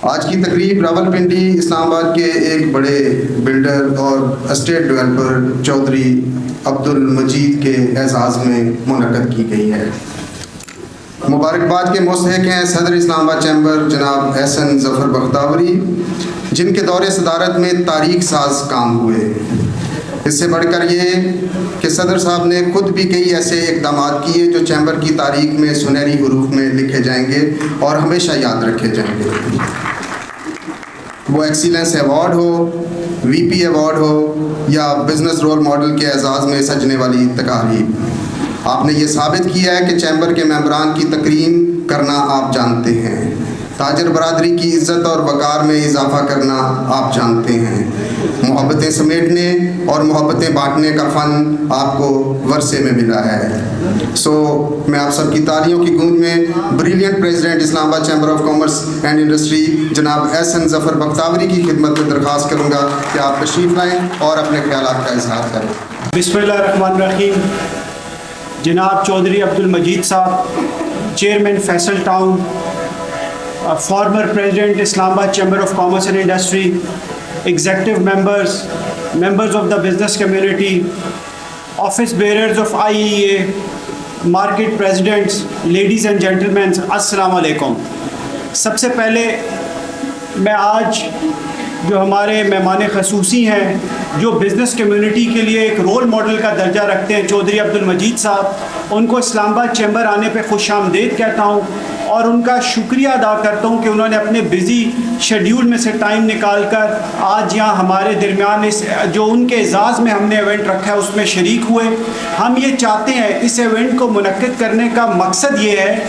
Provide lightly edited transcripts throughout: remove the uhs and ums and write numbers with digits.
آج کی تقریب راولپنڈی اسلام آباد کے ایک بڑے بلڈر اور اسٹیٹ ڈیولپر چودھری عبد المجید کے اعزاز میں منعقد کی گئی ہے۔ مبارکباد کے مستحق ہیں صدر اسلام آباد چیمبر جناب احسن ظفر بختیوری، جن کے دور صدارت میں تاریخ ساز کام ہوئے۔ اس سے بڑھ کر یہ کہ صدر صاحب نے خود بھی کئی ایسے اقدامات کیے جو چیمبر کی تاریخ میں سنہری حروف میں لکھے جائیں گے اور ہمیشہ یاد رکھے جائیں گے۔ وہ ایکسیلنس ایوارڈ ہو، وی پی ایوارڈ ہو یا بزنس رول ماڈل کے اعزاز میں سجنے والی تقاریب، آپ نے یہ ثابت کیا ہے کہ چیمبر کے ممبران کی تکریم کرنا آپ جانتے ہیں، تاجر برادری کی عزت اور وقار میں اضافہ کرنا آپ جانتے ہیں، محبتیں سمیٹنے اور محبتیں بانٹنے کا فن آپ کو ورثے میں ملا ہے۔ میں آپ سب کی تالیوں کی گونج میں brilliant president Islamabad chamber of commerce and industry جناب احسن ظفر بختیوری کی خدمت میں درخواست کروں گا کہ آپ تشریف لائیں اور اپنے خیالات کا اظہار کریں۔ بسم اللہ الرحمن الرحیم۔ جناب Chaudhry Abdul Majeed Sahib, chairman Faisal town, former president Islamabad chamber of commerce and industry, executive members of the business community, office bearers of IEA، market presidents, ladies and gentlemen, السلام علیکم۔ سب سے پہلے میں آج جو ہمارے مہمان خصوصی ہیں جو بزنس کمیونٹی کے لیے ایک رول ماڈل کا درجہ رکھتے ہیں، چودھری عبد المجید صاحب، ان کو اسلام آباد چیمبر آنے پہ خوش آمدید کہتا ہوں اور ان کا شکریہ ادا کرتا ہوں کہ انہوں نے اپنے بزی شیڈیول میں سے ٹائم نکال کر آج یہاں ہمارے درمیان اس جو ان کے اعزاز میں ہم نے ایونٹ رکھا ہے اس میں شریک ہوئے۔ ہم یہ چاہتے ہیں، اس ایونٹ کو منعقد کرنے کا مقصد یہ ہے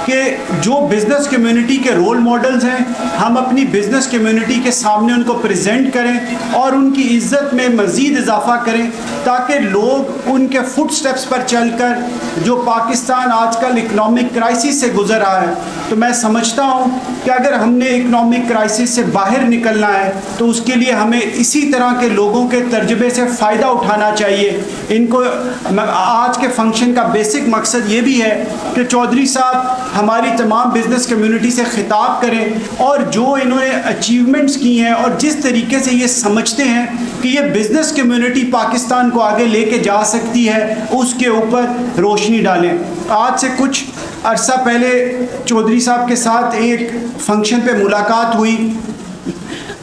کہ جو بزنس کمیونٹی کے رول ماڈلز ہیں ہم اپنی بزنس کمیونٹی کے سامنے ان کو پریزنٹ کریں اور ان کی عزت میں مزید اضافہ کریں تاکہ لوگ ان کے فٹ سٹیپس پر چل کر جو پاکستان آج کل اکنامک کرائسس سے گزر رہا ہے، تو میں سمجھتا ہوں کہ اگر ہم نے اکنامک کرائسس سے باہر نکلنا ہے تو اس کے لیے ہمیں اسی طرح کے لوگوں کے تجربے سے فائدہ اٹھانا چاہیے۔ ان کو آج کے فنکشن کا بیسک مقصد یہ بھی ہے کہ چودھری صاحب ہماری تمام بزنس کمیونٹی سے خطاب کریں اور جو انہوں نے اچیومنٹس کی ہیں اور جس طریقے سے یہ سمجھتے ہیں کہ یہ بزنس کمیونٹی پاکستان کو آگے لے کے جا سکتی ہے، اس کے اوپر روشنی ڈالیں۔ آج سے کچھ عرصہ پہلے چودھری صاحب کے ساتھ ایک فنکشن پہ ملاقات ہوئی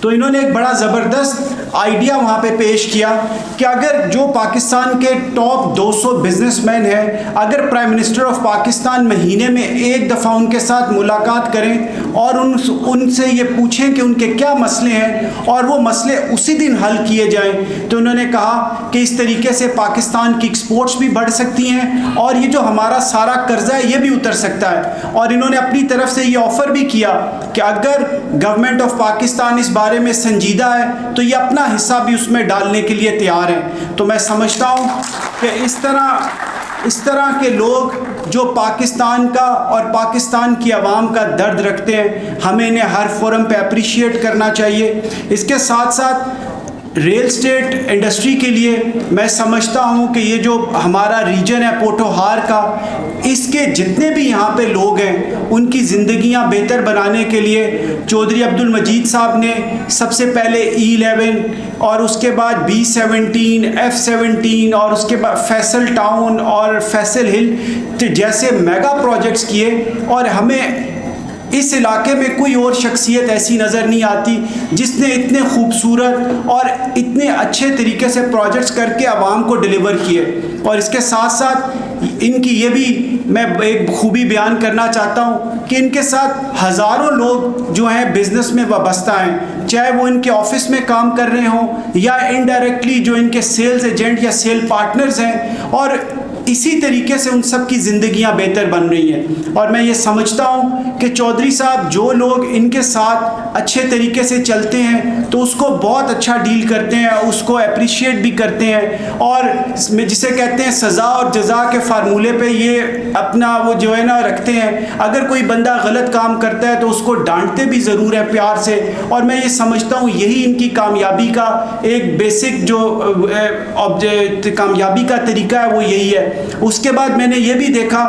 تو انہوں نے ایک بڑا زبردست آئیڈیا وہاں پہ پیش کیا کہ اگر جو پاکستان کے ٹاپ 200 بزنس مین ہیں، اگر پرائم منسٹر آف پاکستان مہینے میں ایک دفعہ ان کے ساتھ ملاقات کریں اور ان سے یہ پوچھیں کہ ان کے کیا مسئلے ہیں اور وہ مسئلے اسی دن حل کیے جائیں، تو انہوں نے کہا کہ اس طریقے سے پاکستان کی ایکسپورٹس بھی بڑھ سکتی ہیں اور یہ جو ہمارا سارا قرضہ ہے یہ بھی اتر سکتا ہے۔ اور انہوں نے اپنی طرف سے یہ آفر بھی کیا کہ اگر گورنمنٹ آف پاکستان اس بارے میں سنجیدہ ہے تو یہ اپنا حصہ بھی اس میں ڈالنے کے لیے تیار ہیں۔ تو میں سمجھتا ہوں کہ اس طرح کے لوگ جو پاکستان کا اور پاکستان کی عوام کا درد رکھتے ہیں، ہمیں انہیں ہر فورم پہ اپریشیٹ کرنا چاہیے۔ اس کے ساتھ ساتھ ریل اسٹیٹ انڈسٹری کے لیے میں سمجھتا ہوں کہ یہ جو ہمارا ریجن ہے پوٹوہار کا، اس کے جتنے بھی یہاں پہ لوگ ہیں ان کی زندگیاں بہتر بنانے کے لیے چودھری عبد المجید صاحب نے سب سے پہلے E11 اور اس کے بعد B17 F17 اور اس کے بعد فیصل ٹاؤن اور فیصل ہل جیسے میگا پروجیکٹس کیے، اور ہمیں اس علاقے میں کوئی اور شخصیت ایسی نظر نہیں آتی جس نے اتنے خوبصورت اور اتنے اچھے طریقے سے پروجیکٹس کر کے عوام کو ڈیلیور کیے۔ اور اس کے ساتھ ساتھ ان کی یہ بھی میں ایک خوبی بیان کرنا چاہتا ہوں کہ ان کے ساتھ ہزاروں لوگ جو ہیں بزنس میں وابستہ ہیں، چاہے وہ ان کے آفس میں کام کر رہے ہوں یا انڈائریکٹلی جو ان کے سیلز ایجنٹ یا سیل پارٹنرز ہیں، اور اسی طریقے سے ان سب کی زندگیاں بہتر بن رہی ہیں۔ اور میں یہ سمجھتا ہوں کہ چودھری صاحب جو لوگ ان کے ساتھ اچھے طریقے سے چلتے ہیں تو اس کو بہت اچھا ڈیل کرتے ہیں، اس کو اپریشیٹ بھی کرتے ہیں، اور جسے کہتے ہیں سزا اور جزا کے فارمولے پہ یہ اپنا وہ جو ہے نا رکھتے ہیں۔ اگر کوئی بندہ غلط کام کرتا ہے تو اس کو ڈانٹتے بھی ضرور ہے پیار سے، اور میں یہ سمجھتا ہوں یہی ان کی کامیابی کا ایک بیسک جو کامیابی کا طریقہ ہے وہ یہی ہے۔ اس کے بعد میں نے یہ بھی دیکھا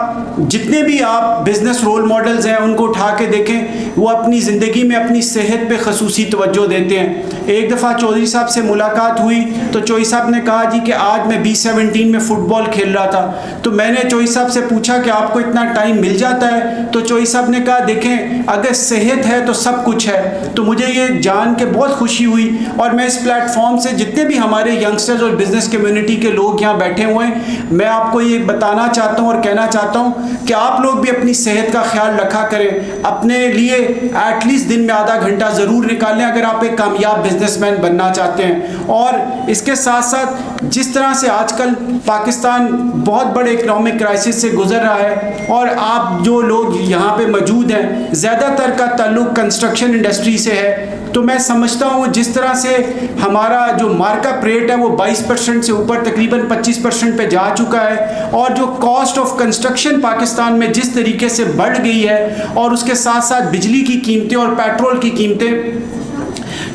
جتنے بھی آپ بزنس رول ماڈلز ہیں ان کو اٹھا کے دیکھیں، وہ اپنی زندگی میں اپنی صحت پہ خصوصی توجہ دیتے ہیں۔ ایک دفعہ چودھری صاحب سے ملاقات ہوئی تو چودھری صاحب نے کہا جی کہ آج میں B-17 میں فٹ بال کھیل رہا تھا، تو میں نے چودھری صاحب سے پوچھا کہ آپ کو اتنا ٹائم مل جاتا ہے؟ تو چودھری صاحب نے کہا دیکھیں اگر صحت ہے تو سب کچھ ہے۔ تو مجھے یہ جان کے بہت خوشی ہوئی، اور میں اس پلیٹ فارم سے جتنے بھی ہمارے ینگسٹرز اور بزنس کمیونٹی کے لوگ یہاں بیٹھے ہوئے ہیں، میں آپ کو یہ بتانا چاہتا ہوں اور کہنا چاہتا ہوں کہ آپ لوگ بھی اپنی صحت کا خیال رکھا کریں، اپنے لیے ایٹ لیسٹ دن میں آدھا گھنٹہ ضرور نکالیں اگر آپ ایک کامیاب بزنس مین بننا چاہتے ہیں۔ اور اس کے ساتھ ساتھ جس طرح سے آج کل پاکستان بہت بڑے اکنامک کرائسس سے گزر رہا ہے، اور آپ جو لوگ یہاں پہ موجود ہیں زیادہ تر کا تعلق کنسٹرکشن انڈسٹری سے ہے، تو میں سمجھتا ہوں جس طرح سے ہمارا جو مارک اپ ریٹ ہے وہ 22% سے اوپر تقریباً 25% پہ جا چکا ہے، اور جو کاسٹ آف کنسٹرکشن پاکستان میں جس طریقے سے بڑھ گئی ہے، اور اس کے ساتھ ساتھ بجلی کی قیمتیں اور پیٹرول کی قیمتیں،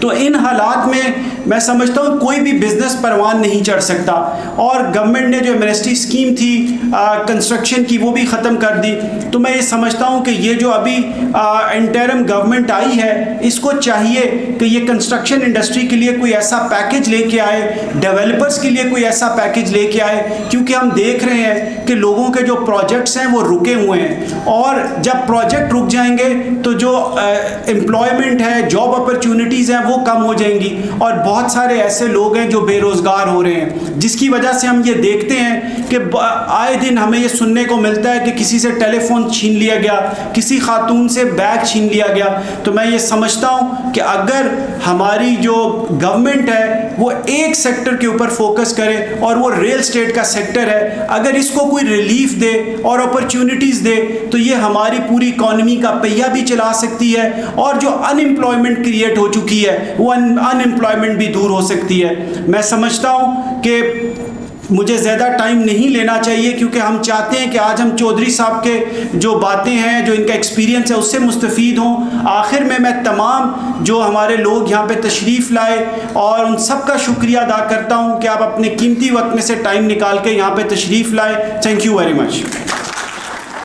تو ان حالات میں سمجھتا ہوں کوئی بھی بزنس پروان نہیں چڑھ سکتا۔ اور گورنمنٹ نے جو ایمنسٹی اسکیم تھی کنسٹرکشن کی وہ بھی ختم کر دی۔ تو میں یہ سمجھتا ہوں کہ یہ جو ابھی انٹرم گورنمنٹ آئی ہے اس کو چاہیے کہ یہ کنسٹرکشن انڈسٹری کے لیے کوئی ایسا پیکج لے کے آئے، ڈیولپرز کے لیے کوئی ایسا پیکج لے کے آئے، کیونکہ ہم دیکھ رہے ہیں کہ لوگوں کے جو پروجیکٹس ہیں وہ رکے ہوئے ہیں، اور جب پروجیکٹ رک جائیں گے تو جو امپلائمنٹ ہے، جاب اپرچونٹیز ہیں وہ کم ہو جائیں گی، اور بہت سارے ایسے لوگ ہیں جو بے روزگار ہو رہے ہیں، جس کی وجہ سے ہم یہ دیکھتے ہیں کہ آئے دن ہمیں یہ سننے کو ملتا ہے کہ کسی سے ٹیلی فون چھین لیا گیا، کسی خاتون سے بیگ چھین لیا گیا۔ تو میں یہ سمجھتا ہوں کہ اگر ہماری جو گورنمنٹ ہے وہ ایک سیکٹر کے اوپر فوکس کرے، اور وہ ریل اسٹیٹ کا سیکٹر ہے، اگر اس کو کوئی ریلیف دے اور اپرچونٹیز دے تو یہ ہماری پوری اکانومی کا پہیہ بھی چلا سکتی ہے، اور جو ان امپلائمنٹ کریٹ ہو چکی ہے وہ ان امپلائمنٹ بھی دور ہو سکتی ہے۔ میں سمجھتا ہوں کہ مجھے زیادہ ٹائم نہیں لینا چاہیے، کیونکہ ہم چاہتے ہیں کہ آج ہم چودھری صاحب کے جو باتیں ہیں، جو ان کا ایکسپیرینس ہے اس سے مستفید ہوں۔ آخر میں تمام جو ہمارے لوگ یہاں پہ تشریف لائے اور ان سب کا شکریہ ادا کرتا ہوں کہ آپ اپنے قیمتی وقت میں سے ٹائم نکال کے یہاں پہ تشریف لائے۔ Thank you very much.